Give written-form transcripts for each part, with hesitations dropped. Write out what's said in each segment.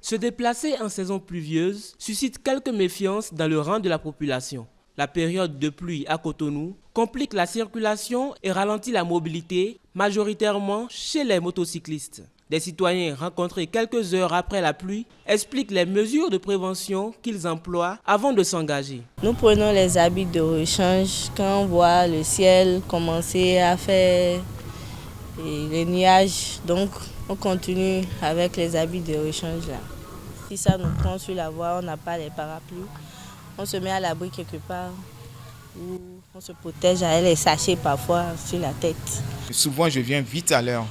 Se déplacer en saison pluvieuse suscite quelques méfiances dans le rang de la population. La période de pluie à Cotonou complique la circulation et ralentit la mobilité, majoritairement chez les motocyclistes. Des citoyens rencontrés quelques heures après la pluie expliquent les mesures de prévention qu'ils emploient avant de s'engager. Nous prenons les habits de rechange quand on voit le ciel commencer à faire les nuages. Donc on continue avec les habits de rechange là. Si ça nous prend sur la voie, on n'a pas les parapluies. On se met à l'abri quelque part où on se protège avec les sachets parfois sur la tête. Souvent je viens vite à l'heure,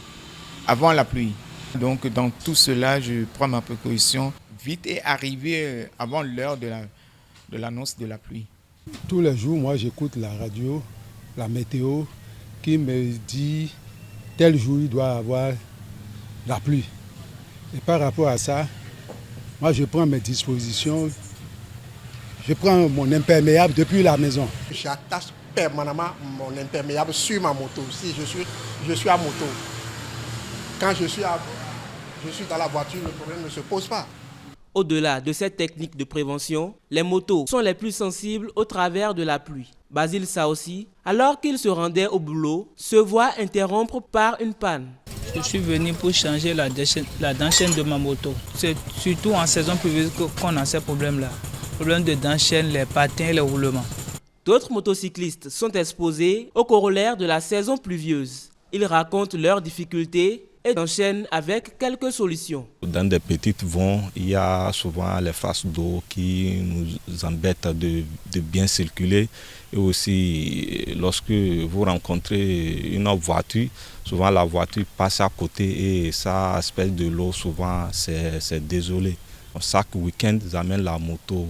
avant la pluie. Donc dans tout cela, je prends ma précaution vite et arriver avant l'heure de l'annonce de la pluie. Tous les jours, moi j'écoute la radio, la météo, qui me dit tel jour il doit avoir la pluie. Et par rapport à ça, moi je prends mes dispositions. Je prends mon imperméable depuis la maison. J'attache permanemment mon imperméable sur ma moto. Si je suis à moto, quand je suis dans la voiture, le problème ne se pose pas. Au-delà de cette technique de prévention, les motos sont les plus sensibles au travers de la pluie. Basile Saossi, alors qu'il se rendait au boulot, se voit interrompre par une panne. Je suis venu pour changer la dent-chaîne de ma moto. C'est surtout en saison pluvieuse qu'on a ces problèmes-là. Problème de dent-chaîne, les patins et les roulements. D'autres motocyclistes sont exposés au corollaire de la saison pluvieuse. Ils racontent leurs difficultés et enchaînent avec quelques solutions. Dans des petites voies, il y a souvent les faces d'eau qui nous embêtent de bien circuler. Et aussi, lorsque vous rencontrez une voiture, souvent la voiture passe à côté et ça aspecte de l'eau, souvent c'est désolé. Chaque week-end, j'amène la moto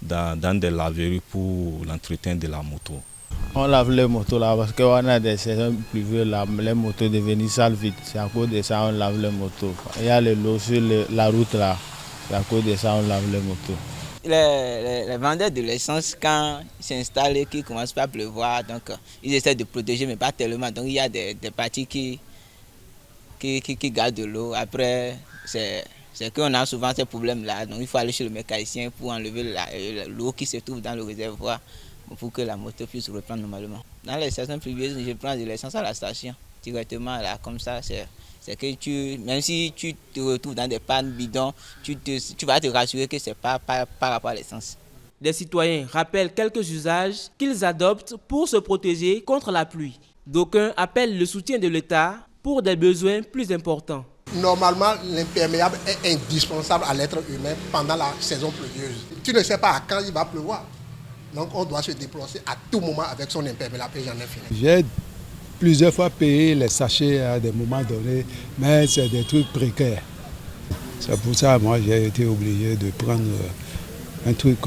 dans des laveries pour l'entretien de la moto. On lave les motos là parce qu'on a des saisons pluvieuses là, les motos deviennent sales vite. C'est à cause de ça on lave les motos. Il y a le lot sur la route là, c'est à cause de ça on lave les motos. Les vendeurs de l'essence, quand ils s'installent et qu'il commence à pleuvoir, donc ils essaient de protéger mais pas tellement. Donc il y a des parties qui gardent de l'eau. Après c'est qu'on a souvent ces problèmes-là, donc il faut aller chez le mécanicien pour enlever l'eau qui se trouve dans le réservoir pour que la moto puisse reprendre normalement. Dans les stations pluvieuses, je prends de l'essence à la station, directement là, comme ça, c'est que même si tu te retrouves dans des pannes bidons, tu vas te rassurer que ce n'est pas par rapport à l'essence. Des citoyens rappellent quelques usages qu'ils adoptent pour se protéger contre la pluie. D'aucuns appellent le soutien de l'État pour des besoins plus importants. Normalement, l'imperméable est indispensable à l'être humain pendant la saison pluvieuse. Tu ne sais pas à quand il va pleuvoir. Donc on doit se déplacer à tout moment avec son imperméable et j'en ai fini. J'ai plusieurs fois payé les sachets à des moments donnés, mais c'est des trucs précaires. C'est pour ça moi j'ai été obligé de prendre un truc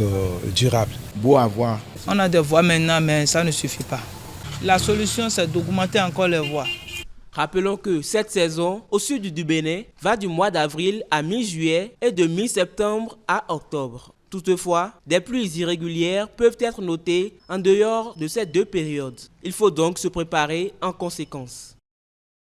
durable. Beau à voir. On a des voies maintenant, mais ça ne suffit pas. La solution, c'est d'augmenter encore les voies. Rappelons que cette saison, au sud du Bénin, va du mois d'avril à mi-juillet et de mi-septembre à octobre. Toutefois, des pluies irrégulières peuvent être notées en dehors de ces deux périodes. Il faut donc se préparer en conséquence.